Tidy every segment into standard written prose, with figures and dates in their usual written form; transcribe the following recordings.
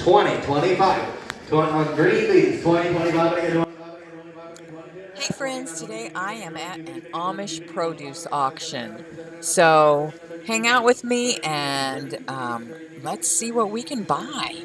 20, 25. 20 on green beans, 20, 25. Hey friends, today I am at an Amish produce auction. So hang out with me and let's see what we can buy.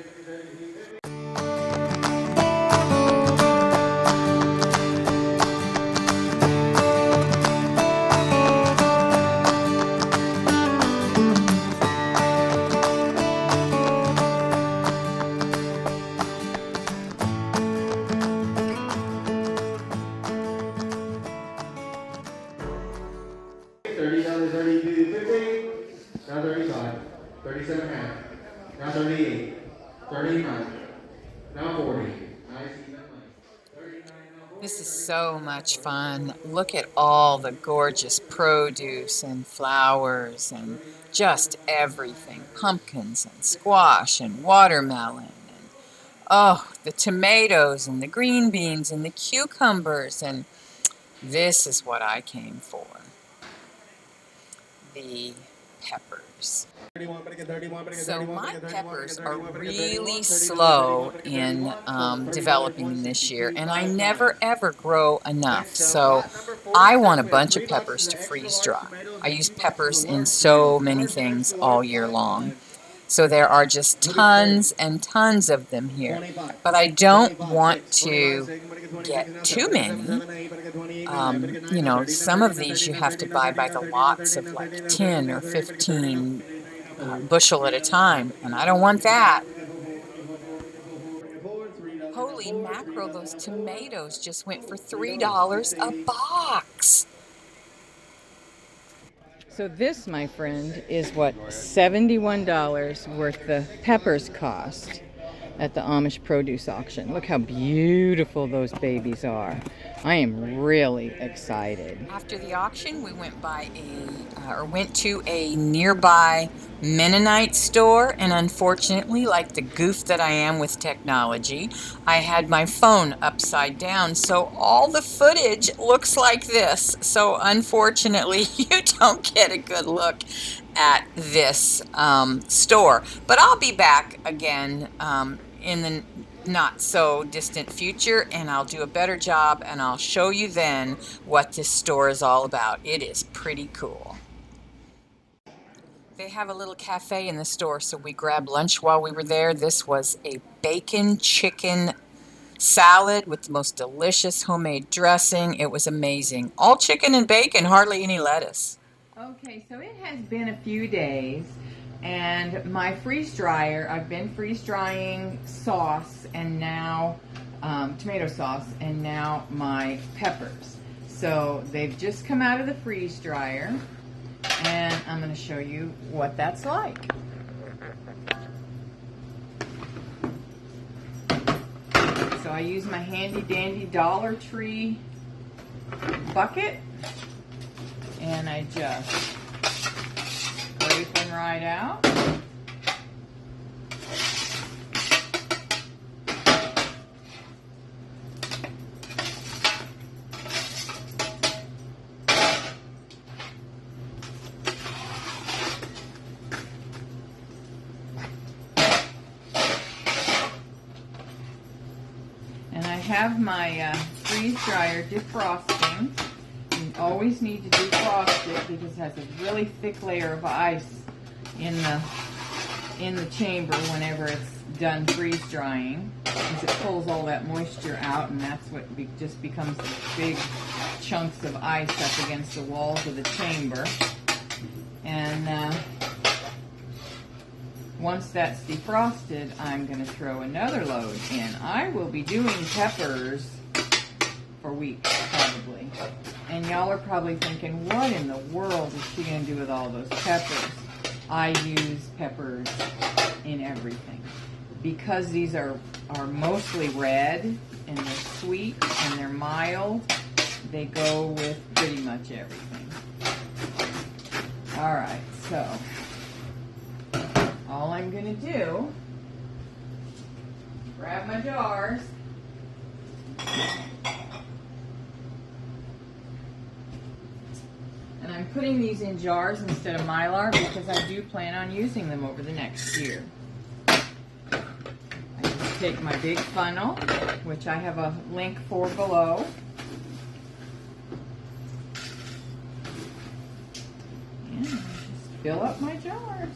$30, 32, 50. Now 35. 37 half. Now 38. 39. Now 40. Nice even money. 39 now 40. This is so much fun. Look at all the gorgeous produce and flowers and just everything. Pumpkins and squash and watermelon. Oh, the tomatoes and the green beans and the cucumbers, and this is what I came for. The peppers. So my peppers are really slow in developing this year, and I never ever grow enough. So I want a bunch of peppers to freeze dry. I use peppers in so many things all year long. So there are just tons and tons of them here. But I don't want to get too many. You know, some of these you have to buy by the lots of like 10 or 15 bushel at a time, and I don't want that. Holy mackerel, those tomatoes just went for $3 a box. So this, my friend, is what $71 worth the peppers cost at the Amish Produce Auction. Look how beautiful those babies are. I am really excited. After the auction, we went to a nearby Mennonite store, and unfortunately, like the goof that I am with technology, I had my phone upside down, so all the footage looks like this. So unfortunately, you don't get a good look at this store. But I'll be back again in the not so distant future, and I'll do a better job, and I'll show you then what this store is all about. It is pretty cool. They have a little cafe in the store, so we grabbed lunch while we were there. This was a bacon chicken salad with the most delicious homemade dressing. It was amazing. All chicken and bacon, hardly any lettuce. Okay, so it has been a few days, and my freeze dryer, I've been freeze drying sauce and now tomato sauce, and now my peppers. So they've just come out of the freeze dryer, and I'm going to show you what that's like. So I use my handy dandy Dollar Tree bucket, and I just scrape them right out. And I have my freeze dryer defrosting. You always need to defrost it because it has a really thick layer of ice in the chamber whenever it's done freeze drying, because it pulls all that moisture out, and that's what just becomes big chunks of ice up against the walls of the chamber. And once that's defrosted, I'm going to throw another load in. I will be doing peppers for weeks, probably. And y'all are probably thinking, what in the world is she going to do with all those peppers? I use peppers in everything. Because these are mostly red, and they're sweet, and they're mild, they go with pretty much everything. Alright, so all I'm going to do, grab my jars, and I'm putting these in jars instead of Mylar because I do plan on using them over the next year. take my big funnel, which I have a link for below. And just fill up my jars.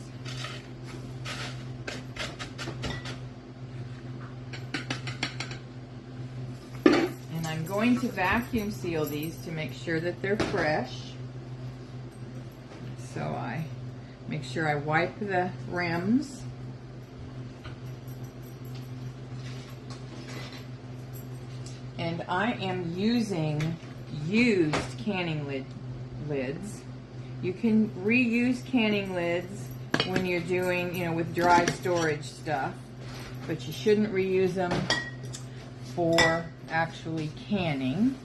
And I'm going to vacuum seal these to make sure that they're fresh. So I make sure I wipe the rims. And I am using used canning lids. You can reuse canning lids when you're doing, you know, with dry storage stuff, but you shouldn't reuse them for actually canning.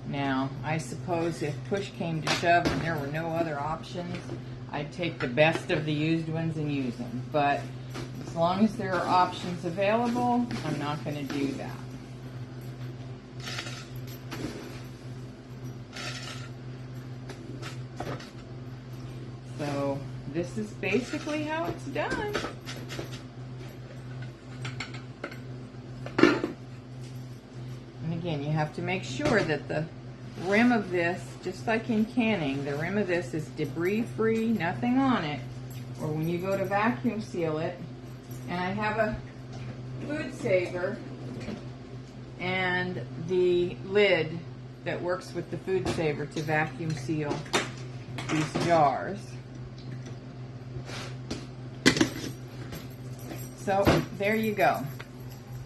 Now, I suppose if push came to shove and there were no other options, I'd take the best of the used ones and use them. But as long as there are options available, I'm not going to do that. So this is basically how it's done. And again, you have to make sure that the rim of this, just like in canning, the rim of this is debris free, nothing on it. Or when you go to vacuum seal it, and I have a food saver and the lid that works with the food saver to vacuum seal these jars. So there you go.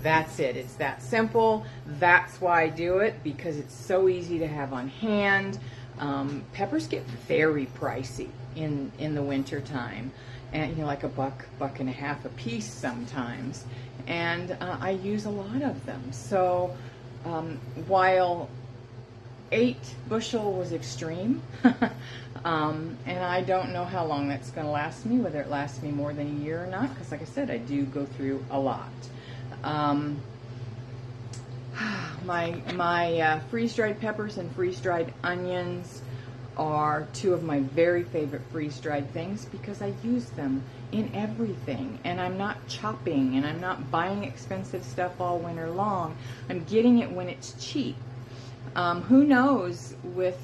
That's it. It's that simple. That's why I do it, because it's so easy to have on hand. Peppers get very pricey in the winter time, and you know, like $1.50 a piece sometimes. And I use a lot of them. So while 8 bushel was extreme, and I don't know how long that's going to last me, whether it lasts me more than a year or not, because like I said, I do go through a lot. My freeze-dried peppers and freeze-dried onions are 2 of my very favorite freeze-dried things, because I use them in everything, and I'm not chopping, and I'm not buying expensive stuff all winter long. I'm getting it when it's cheap. Who knows, with,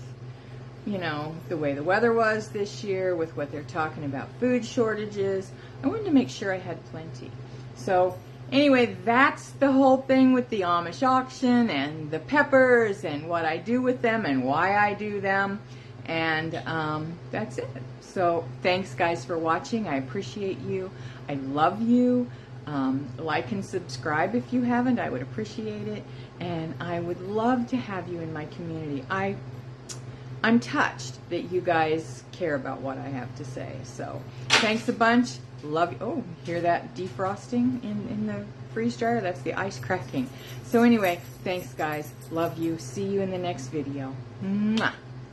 you know, the way the weather was this year, with what they're talking about food shortages, I wanted to make sure I had plenty. So anyway, that's the whole thing with the Amish auction and the peppers and what I do with them and why I do them. And that's it. So thanks guys for watching. I appreciate you. I love you. Like and subscribe if you haven't. I would appreciate it. And I would love to have you in my community. I'm touched that you guys care about what I have to say. So thanks a bunch. Love you. Oh, hear that defrosting in the freeze dryer? That's the ice cracking. So anyway, thanks guys. Love you. See you in the next video. Mwah.